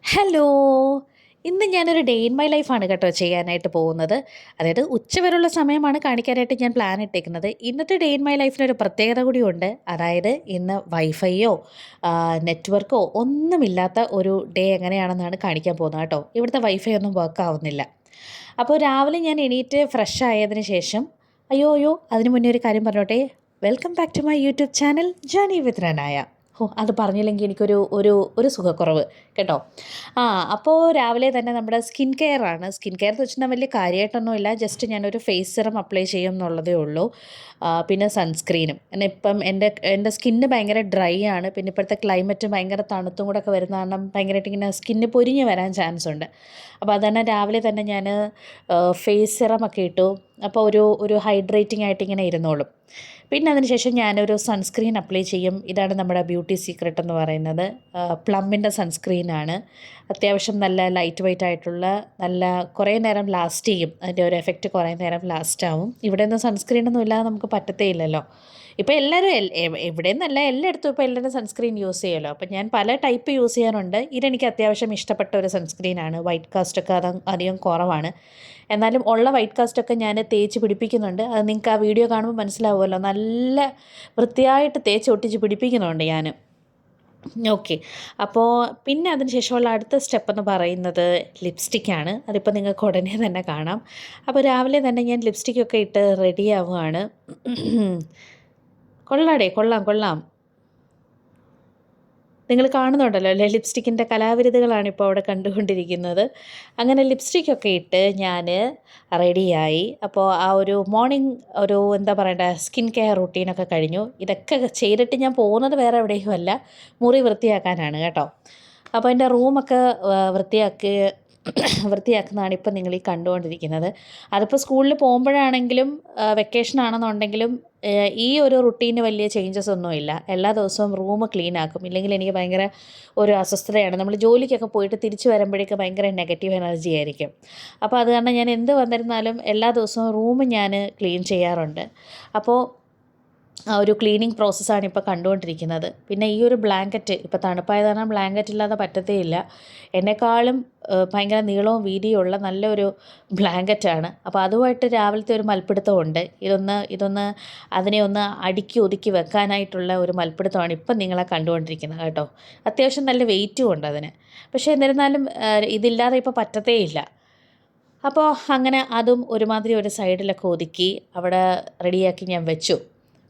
Hello! ഇന്ന് ഞാനൊരു day in my ലൈഫാണ് കേട്ടോ ചെയ്യാനായിട്ട് പോകുന്നത്. അതായത് ഉച്ചവരെയുള്ള സമയമാണ് കാണിക്കാനായിട്ട് ഞാൻ പ്ലാൻ ഇട്ടേക്കുന്നത്. ഇന്നത്തെ ഡേ ഇൻ മൈ ലൈഫിനൊരു പ്രത്യേകത കൂടിയുണ്ട്. അതായത് ഇന്ന് വൈഫൈയോ നെറ്റ്വർക്കോ ഒന്നുമില്ലാത്ത ഒരു ഡേ എങ്ങനെയാണെന്നാണ് കാണിക്കാൻ പോകുന്നത് കേട്ടോ. ഇവിടുത്തെ വൈഫൈ ഒന്നും വർക്ക് ആവുന്നില്ല. അപ്പോൾ രാവിലെ ഞാൻ എണീറ്റ് ഫ്രഷ് ആയതിന് ശേഷം അയ്യോ! അതിന് മുന്നേ ഒരു കാര്യം പറഞ്ഞോട്ടെ. Welcome back to my YouTube channel journey with Ranaya. അത് പറഞ്ഞില്ലെങ്കിൽ എനിക്കൊരു ഒരു ഒരു സുഖക്കുറവ് കേട്ടോ. ആ അപ്പോൾ രാവിലെ തന്നെ നമ്മുടെ സ്കിൻ കെയർ ആണ്. സ്കിൻ കെയർ എന്ന് വെച്ചിട്ടുണ്ടെങ്കിൽ വലിയ കാര്യമായിട്ടൊന്നുമില്ല. ജസ്റ്റ് ഞാനൊരു ഫേസ് സിറം അപ്ലൈ ചെയ്യും എന്നുള്ളതേ ഉള്ളൂ. പിന്നെ സൺസ്ക്രീനും. പിന്നെ ഇപ്പം എൻ്റെ സ്കിന്ന് ഭയങ്കര ഡ്രൈ ആണ്. പിന്നെ ഇപ്പോഴത്തെ ക്ലൈമറ്റ് ഭയങ്കര തണുത്തും കൂടെ ഒക്കെ വരുന്ന കാരണം ഭയങ്കരമായിട്ട് ഇങ്ങനെ സ്കിന്ന് പൊരിഞ്ഞ് വരാൻ ചാൻസ് ഉണ്ട്. അപ്പോൾ അതുതന്നെ രാവിലെ തന്നെ ഞാൻ ഫേസ് സിറം ഒക്കെ ഇട്ടു. അപ്പോൾ ഒരു ഒരു ഹൈഡ്രേറ്റിംഗ് ആയിട്ട് ഇങ്ങനെ ഇരുന്നോളും. പിന്നെ അതിനുശേഷം ഞാനൊരു സൺസ്ക്രീൻ അപ്ലൈ ചെയ്യും. ഇതാണ് നമ്മുടെ ബ്യൂട്ടി സീക്രട്ട് എന്ന് പറയുന്നത്. പ്ലമ്മിൻ്റെ സൺസ്ക്രീനാണ്. അത്യാവശ്യം നല്ല ലൈറ്റ് വെയ്റ്റ് ആയിട്ടുള്ള നല്ല കുറേ നേരം ലാസ്റ്റ് ചെയ്യും. അതിൻ്റെ ഒരു എഫക്റ്റ് കുറേ നേരം ലാസ്റ്റ് ആവും. ഇവിടെയൊന്നും സൺസ്ക്രീനൊന്നും ഇല്ലാതെ നമുക്ക് പറ്റത്തേ ഇല്ലല്ലോ. ഇപ്പോൾ എല്ലാവരും എവിടെയെന്നല്ല എല്ലായിടത്തും ഇപ്പോൾ എല്ലാവരും സൺസ്ക്രീൻ യൂസ് ചെയ്യുമല്ലോ. അപ്പം ഞാൻ പല ടൈപ്പ് യൂസ് ചെയ്യാറുണ്ട്. ഇതെനിക്ക് അത്യാവശ്യം ഇഷ്ടപ്പെട്ട ഒരു സൺസ്ക്രീനാണ്. വൈറ്റ് കാസ്റ്റൊക്കെ അധികം കുറവാണ്. എന്നാലും ഉള്ള വൈറ്റ് കാസ്റ്റൊക്കെ ഞാൻ തേച്ച് പിടിപ്പിക്കുന്നുണ്ട്. അത് നിങ്ങൾക്ക് ആ വീഡിയോ കാണുമ്പോൾ മനസ്സിലാവുമല്ലോ. നല്ല വൃത്തിയായിട്ട് തേച്ച് ഒട്ടിച്ച് പിടിപ്പിക്കുന്നുണ്ട് ഞാൻ. ഓക്കെ. അപ്പോൾ പിന്നെ അതിന് ശേഷമുള്ള അടുത്ത സ്റ്റെപ്പ് എന്ന് പറയുന്നത് ലിപ്സ്റ്റിക്കാണ്. അതിപ്പോൾ നിങ്ങൾക്ക് ഉടനെ തന്നെ കാണാം. അപ്പോൾ രാവിലെ തന്നെ ഞാൻ ലിപ്സ്റ്റിക്കൊക്കെ ഇട്ട് റെഡി ആവുകയാണ്. കൊള്ളാടേ, കൊള്ളാം കൊള്ളാം. നിങ്ങൾ കാണുന്നുണ്ടല്ലോ അല്ലേ, ലിപ്സ്റ്റിക്കിൻ്റെ കലാവിരുതുകളാണ് ഇപ്പോൾ അവിടെ കണ്ടുകൊണ്ടിരിക്കുന്നത്. അങ്ങനെ ലിപ്സ്റ്റിക്കൊക്കെ ഇട്ട് ഞാൻ റെഡിയായി. അപ്പോൾ ആ ഒരു മോർണിംഗ് ഒരു എന്താ പറയണ്ടേ സ്കിൻ കെയർ റുട്ടീനൊക്കെ കഴിഞ്ഞു. ഇതൊക്കെ ചെയ്തിട്ട് ഞാൻ പോകുന്നത് വേറെ എവിടെയും അല്ല, മുറി വൃത്തിയാക്കാനാണ് കേട്ടോ. അപ്പോൾ എൻ്റെ റൂമൊക്കെ വൃത്തിയാക്കുന്നതാണ് ഇപ്പം നിങ്ങൾ ഈ കണ്ടുകൊണ്ടിരിക്കുന്നത്. അതിപ്പോൾ സ്കൂളിൽ പോകുമ്പോഴാണെങ്കിലും വെക്കേഷൻ ആണെന്നുണ്ടെങ്കിലും ഈ ഒരു റുട്ടീന് വലിയ ചേഞ്ചസ് ഒന്നുമില്ല. എല്ലാ ദിവസവും റൂം ക്ലീൻ ആക്കും. ഇല്ലെങ്കിൽ എനിക്ക് ഭയങ്കര ഒരു അസ്വസ്ഥതയാണ്. നമ്മൾ ജോലിക്കൊക്കെ പോയിട്ട് തിരിച്ച് വരുമ്പോഴേക്ക് ഭയങ്കര നെഗറ്റീവ് എനർജി ആയിരിക്കും. അപ്പോൾ അത് കാരണം ഞാൻ എന്ത് വന്നിരുന്നാലും എല്ലാ ദിവസവും റൂം ഞാൻ ക്ലീൻ ചെയ്യാറുണ്ട്. അപ്പോൾ ആ ഒരു ക്ലീനിങ് പ്രോസസ്സാണ് ഇപ്പോൾ കണ്ടുകൊണ്ടിരിക്കുന്നത്. പിന്നെ ഈ ഒരു ബ്ലാങ്കറ്റ് ഇപ്പോൾ തണുപ്പായത് കാരണം ബ്ലാങ്കറ്റ് ഇല്ലാതെ പറ്റത്തേ ഇല്ല. എന്നെക്കാളും ഭയങ്കര നീളവും വീതിയുമുള്ള നല്ലൊരു ബ്ലാങ്കറ്റാണ്. അപ്പോൾ അതുമായിട്ട് രാവിലത്തെ ഒരു മൽപ്പിടുത്തമുണ്ട്. ഇതൊന്ന് അതിനെ ഒന്ന് അടുക്കി ഒതുക്കി വെക്കാനായിട്ടുള്ള ഒരു മൽപ്പിടുത്തമാണ് ഇപ്പം നിങ്ങളെ കണ്ടുകൊണ്ടിരിക്കുന്നത് കേട്ടോ. അത്യാവശ്യം നല്ല വെയിറ്റും ഉണ്ട് അതിന്. പക്ഷേ എന്നിരുന്നാലും ഇതില്ലാതെ ഇപ്പോൾ പറ്റത്തേ ഇല്ല. അപ്പോൾ അങ്ങനെ അതും ഒരുമാതിരി ഒരു സൈഡിലൊക്കെ ഒതുക്കി അവിടെ റെഡിയാക്കി ഞാൻ വെച്ചു.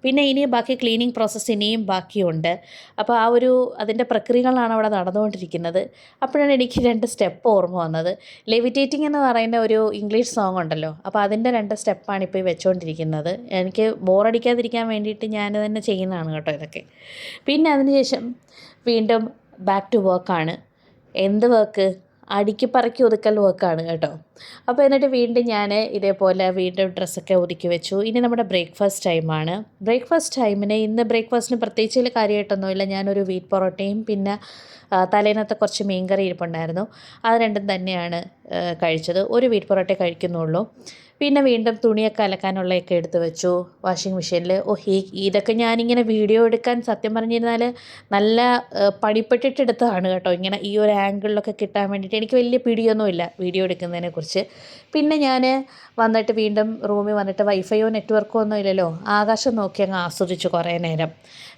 പിന്നെ ഇനി ബാക്കി ക്ലീനിങ് പ്രോസസ്സ് ഇനിയും ബാക്കിയുണ്ട്. അപ്പോൾ ആ ഒരു അതിൻ്റെ പ്രക്രിയകളാണ് അവിടെ നടന്നുകൊണ്ടിരിക്കുന്നത്. അപ്പോഴാണ് എനിക്ക് 2 സ്റ്റെപ്പ് ഓർമ്മ വന്നത്. ലെവിറ്റേറ്റിംഗ് എന്ന് പറയുന്ന ഒരു ഇംഗ്ലീഷ് സോങ് ഉണ്ടല്ലോ, അപ്പോൾ അതിൻ്റെ 2 സ്റ്റെപ്പാണ് ഇപ്പോൾ ഈ വെച്ചുകൊണ്ടിരിക്കുന്നത്. എനിക്ക് ബോറടിക്കാതിരിക്കാൻ വേണ്ടിയിട്ട് ഞാൻ തന്നെ ചെയ്യുന്നതാണ് കേട്ടോ ഇതൊക്കെ. പിന്നെ അതിനുശേഷം വീണ്ടും ബാക്ക് ടു വർക്കാണ്. എന്ത് വർക്ക്? അടുക്കി പറക്കി ഒതുക്കൽ വർക്കാണ് കേട്ടോ. അപ്പോൾ എന്നിട്ട് വീണ്ടും ഞാൻ ഇതേപോലെ വീണ്ടും ഡ്രസ്സൊക്കെ ഒതുക്കി വെച്ചു. ഇനി നമ്മുടെ ബ്രേക്ക്ഫാസ്റ്റ് ടൈമാണ്. ബ്രേക്ക്ഫാസ്റ്റ് ടൈമിന് ഇന്ന് ബ്രേക്ക്ഫാസ്റ്റിന് പ്രത്യേകിച്ച് കാര്യമായിട്ടൊന്നുമില്ല. ഞാനൊരു വീറ്റ് പൊറോട്ടയും പിന്നെ തലേന്നത്തെ കുറച്ച് മീൻകറി ഇരിപ്പുണ്ടായിരുന്നു. അത് രണ്ടും തന്നെയാണ് കഴിച്ചത്. ഒരു വീറ്റ് പൊറോട്ടയെ കഴിക്കുന്നുള്ളൂ. പിന്നെ വീണ്ടും തുണിയൊക്കെ അലക്കാനുള്ളതൊക്കെ എടുത്ത് വെച്ചു വാഷിംഗ് മെഷീനിൽ. ഇതൊക്കെ ഞാനിങ്ങനെ വീഡിയോ എടുക്കാൻ സത്യം പറഞ്ഞിരുന്നാൽ നല്ല പണിപ്പെട്ടിട്ടെടുത്തതാണ് കേട്ടോ. ഇങ്ങനെ ഈ ഒരു ആംഗിളിലൊക്കെ കിട്ടാൻ വേണ്ടിയിട്ട് എനിക്ക് വലിയ പിടിയൊന്നുമില്ല വീഡിയോ എടുക്കുന്നതിനെക്കുറിച്ച്. പിന്നെ ഞാൻ വന്നിട്ട് വീണ്ടും റൂമിൽ വന്നിട്ട് വൈഫൈയോ നെറ്റ്വർക്കോ ഒന്നും ഇല്ലല്ലോ, ആകാശം നോക്കി അങ്ങ് ആസ്വദിച്ചു കുറേ നേരം.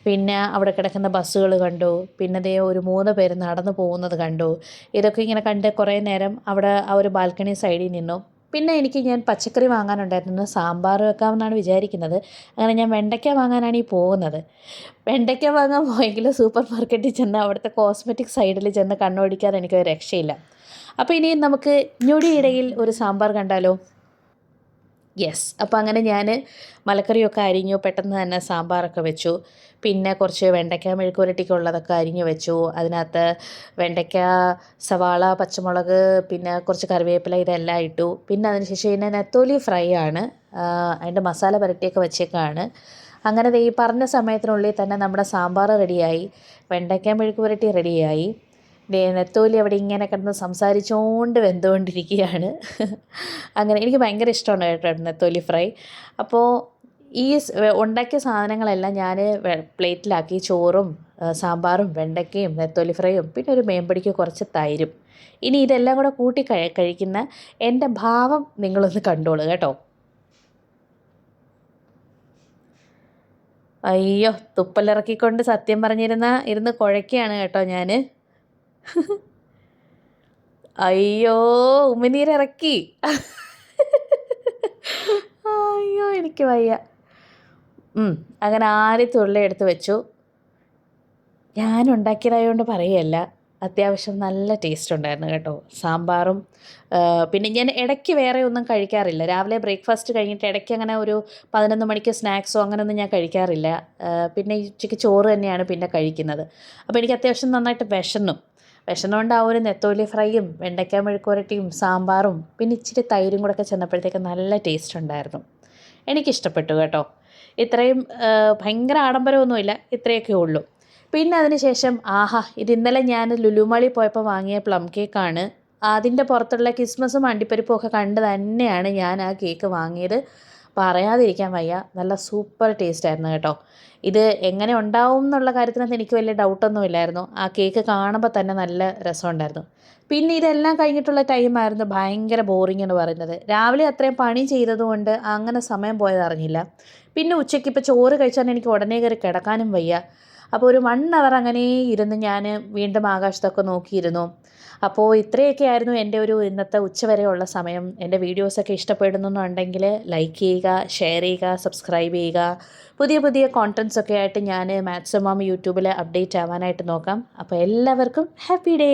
പിന്നെ അവിടെ കിടക്കുന്ന ബസ്സുകൾ കണ്ടു. പിന്നെ ദേ ഒരു 3 പേര് നടന്നു പോകുന്നത് കണ്ടു. ഇതൊക്കെ ഇങ്ങനെ കണ്ട് കുറേ നേരം അവിടെ ആ ഒരു ബാൽക്കണി സൈഡിൽ നിന്നു. പിന്നെ ഞാൻ പച്ചക്കറി വാങ്ങാനുണ്ടായിരുന്നു. സാമ്പാർ വെക്കാമെന്നാണ് വിചാരിക്കുന്നത്. അങ്ങനെ ഞാൻ വെണ്ടയ്ക്ക വാങ്ങാനാണ് ഈ പോകുന്നത്. വെണ്ടയ്ക്ക വാങ്ങാൻ പോയെങ്കിൽ സൂപ്പർ മാർക്കറ്റിൽ ചെന്ന് അവിടുത്തെ കോസ്മെറ്റിക് സൈഡിൽ ചെന്ന് കണ്ണോടിക്കാതെ എനിക്കൊരു രക്ഷയില്ല. അപ്പോൾ ഇനി നമുക്ക് ഞൊടിയിടയിൽ ഒരു സാമ്പാർ കണ്ടാലോ? യെസ്. അപ്പോൾ അങ്ങനെ ഞാൻ മലക്കറിയൊക്കെ അരിഞ്ഞു. പെട്ടെന്ന് തന്നെ സാമ്പാറൊക്കെ വെച്ചു. പിന്നെ കുറച്ച് വെണ്ടയ്ക്ക മെഴുക്കുവരട്ടിക്കുള്ളതൊക്കെ അരിഞ്ഞു വെച്ചു. അതിനകത്ത് വെണ്ടയ്ക്ക, സവാള, പച്ചമുളക്, പിന്നെ കുറച്ച് കറിവേപ്പില ഇതെല്ലാം ഇട്ടു. പിന്നെ അതിന് ശേഷം പിന്നെ നെത്തോലി ഫ്രൈ ആണ്. അതിൻ്റെ മസാല പുരട്ടിയൊക്കെ വെച്ചേക്കാണ്. അങ്ങനെ ഈ പറഞ്ഞ സമയത്തിനുള്ളിൽ തന്നെ നമ്മുടെ സാമ്പാർ റെഡിയായി. വെണ്ടയ്ക്ക മെഴുക്കുവരട്ടി റെഡിയായി. നെത്തോലി അവിടെ ഇങ്ങനെ കിടന്ന് സംസാരിച്ചുകൊണ്ട് വെന്തുകൊണ്ടിരിക്കുകയാണ്. അങ്ങനെ എനിക്ക് ഭയങ്കര ഇഷ്ടമാണ് കേട്ടോ നെത്തോലി ഫ്രൈ. അപ്പോൾ ഈ ഉണ്ടാക്കിയ സാധനങ്ങളെല്ലാം ഞാൻ പ്ലേറ്റിലാക്കി. ചോറും സാമ്പാറും വെണ്ടയ്ക്കയും നെത്തോലി ഫ്രൈയും പിന്നെ ഒരു മേമ്പടിക്ക് കുറച്ച് തൈരും. ഇനി ഇതെല്ലാം കൂടെ കൂട്ടി കഴിക്കുന്ന എൻ്റെ ഭാവം നിങ്ങളൊന്ന് കണ്ടോളൂ കേട്ടോ. അയ്യോ, തുപ്പലിറക്കിക്കൊണ്ട് സത്യം ഇരുന്ന് കുഴയ്ക്കുകയാണ് കേട്ടോ ഞാൻ. അയ്യോ, ഉമിനീരിറക്കി. അയ്യോ, എനിക്ക് വയ്യ. അങ്ങനെ ആദ്യം തുള്ളി എടുത്ത് വെച്ചു. ഞാൻ ഉണ്ടാക്കിയതായതുകൊണ്ട് പറയുകയല്ല, അത്യാവശ്യം നല്ല ടേസ്റ്റ് ഉണ്ടായിരുന്നു കേട്ടോ. സാമ്പാറും പിന്നെ ഞാൻ ഇടയ്ക്ക് വേറെ ഒന്നും കഴിക്കാറില്ല. രാവിലെ ബ്രേക്ക്ഫാസ്റ്റ് കഴിഞ്ഞിട്ട് ഇടയ്ക്ക് അങ്ങനെ ഒരു 11 മണിക്ക് സ്നാക്സോ അങ്ങനെയൊന്നും ഞാൻ കഴിക്കാറില്ല. പിന്നെ ഉച്ചയ്ക്ക് ചോറ് തന്നെയാണ് പിന്നെ കഴിക്കുന്നത്. അപ്പോൾ എനിക്ക് അത്യാവശ്യം നന്നായിട്ട് വിശന്നുകൊണ്ട് ആ ഒരു നെത്തോലി ഫ്രൈയും വെണ്ടയ്ക്ക മെഴുക്കുവരട്ടിയും സാമ്പാറും പിന്നെ ഇച്ചിരി തൈരും കൂടെ ഒക്കെ ചെന്നപ്പോഴത്തേക്ക് നല്ല ടേസ്റ്റ് ഉണ്ടായിരുന്നു. എനിക്കിഷ്ടപ്പെട്ടു കേട്ടോ. ഇത്രയും ഭയങ്കര ആഡംബരമൊന്നുമില്ല, ഇത്രയൊക്കെ ഉള്ളൂ. പിന്നെ അതിന് ശേഷം ഇത് ഇന്നലെ ഞാൻ ലുലു മാളിൽ പോയപ്പോൾ വാങ്ങിയ പ്ലം കേക്കാണ്. അതിൻ്റെ പുറത്തുള്ള കിസ്മസും അണ്ടിപ്പരിപ്പും ഒക്കെ കണ്ട് തന്നെയാണ് ഞാൻ ആ കേക്ക് വാങ്ങിയത്. പറയാതിരിക്കാൻ വയ്യ, നല്ല സൂപ്പർ ടേസ്റ്റ് ആയിരുന്നു കേട്ടോ. ഇത് എങ്ങനെ ഉണ്ടാവും എന്നുള്ള കാര്യത്തിനകത്ത് എനിക്ക് വലിയ ഡൗട്ടൊന്നും ഇല്ലായിരുന്നു. ആ കേക്ക് കാണുമ്പോൾ തന്നെ നല്ല രസമുണ്ടായിരുന്നു. പിന്നെ ഇതെല്ലാം കഴിഞ്ഞിട്ടുള്ള ടൈമായിരുന്നു ഭയങ്കര ബോറിംഗ് എന്ന് പറയുന്നത്. രാവിലെ അത്രയും പണി ചെയ്തതുകൊണ്ട് അങ്ങനെ സമയം പോയത് അറിഞ്ഞില്ല. പിന്നെ ഉച്ചയ്ക്ക് ഇപ്പോൾ ചോറ് കഴിച്ചാൽ എനിക്ക് ഉടനെ കയറി കിടക്കാനും വയ്യ. അപ്പോൾ ഒരു 1 അവർ അങ്ങനെ ഇരുന്ന് ഞാൻ വീണ്ടും ആകാശത്തൊക്കെ നോക്കിയിരുന്നു. അപ്പോൾ ഇത്രയൊക്കെ ആയിരുന്നു എൻ്റെ ഒരു ഇന്നത്തെ ഉച്ചവരെയുള്ള സമയം. എൻ്റെ വീഡിയോസൊക്കെ ഇഷ്ടപ്പെടുന്നുണ്ടെങ്കിൽ ലൈക്ക് ചെയ്യുക, ഷെയർ ചെയ്യുക, സബ്സ്ക്രൈബ് ചെയ്യുക. പുതിയ പുതിയ കോണ്ടൻസൊക്കെ ആയിട്ട് ഞാൻ മാക്സിമം യൂട്യൂബിൽ അപ്ഡേറ്റ് ആവാനായിട്ട് നോക്കാം. അപ്പോൾ എല്ലാവർക്കും ഹാപ്പി ഡേ.